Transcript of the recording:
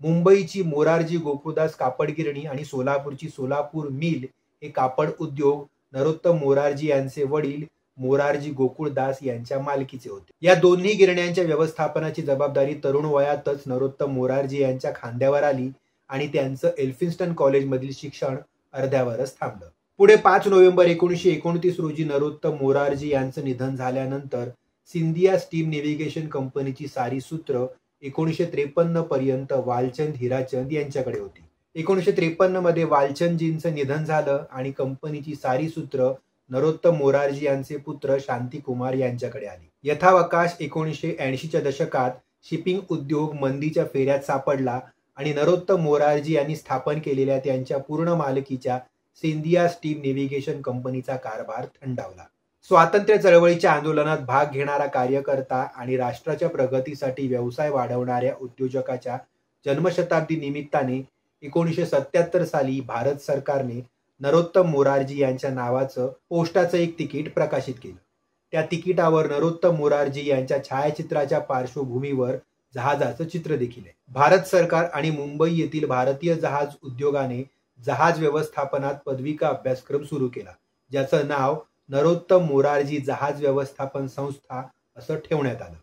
मुंबईची मोरारजी गोकुळदास कापड गिरणी आणि सोलापूरची सोलापूर मिल हे कापड उद्योग नरोत्तम मोरारजी यांचे वडील मोरारजी गोकुळदास यांच्या मालकीचे होते. या दोन्ही गिरण्यांच्या व्यवस्थापनाची जबाबदारी तरुण वयातच नरोत्तम मोरारजी यांच्या खांद्यावर आली आणि त्यांचं एल्फिन्स्टन कॉलेजमधील शिक्षण अर्ध्यावरच थांबलं. पुढे 5 नोव्हेंबर 1929 रोजी नरोत्तम मोरारजी यांचं निधन झाल्यानंतर सिंधिया स्टीम नेव्हिगेशन कंपनीची सारी सूत्र 1953 पर्यंत वालचंद हिराचंद यांच्याकडे होती. 1953 मध्ये वालचंदजींचं निधन झालं आणि कंपनीची सारी सूत्र नरोत्तम मोरारजी यांचे पुत्र शांतिकुमार यांच्याकडे आली. यथावकाश 1980च्या दशकात शिपिंग उद्योग मंदीच्या फेऱ्यात सापडला आणि नरोत्तम मोरारजी यांनी स्थापन केलेल्या त्यांच्या पूर्ण मालकीच्या सिंधिया स्टीम नेव्हिगेशन कंपनीचा कारभार थंडावला. स्वातंत्र्य चळवळीच्या आंदोलनात भाग घेणारा कार्यकर्ता आणि राष्ट्राच्या प्रगतीसाठी व्यवसाय वाढवणाऱ्या उद्योजकाच्या जन्मशताब्दी निमित्ताने 1977 साली भारत सरकारने नरोत्तम मोरारजी यांच्या नावाचं पोस्टाचं एक तिकीट प्रकाशित केलं. त्या तिकिटावर नरोत्तम मोरारजी यांच्या छायाचित्राच्या पार्श्वभूमीवर जहाजाचं चित्र देखील आहे. भारत सरकार आणि मुंबई येथील भारतीय जहाज उद्योगाने जहाज व्यवस्थापनात पदविका अभ्यासक्रम सुरू केला, ज्याचं नाव नरोत्तम मोरारजी जहाज व्यवस्थापन संस्था असं ठेवण्यात आलं.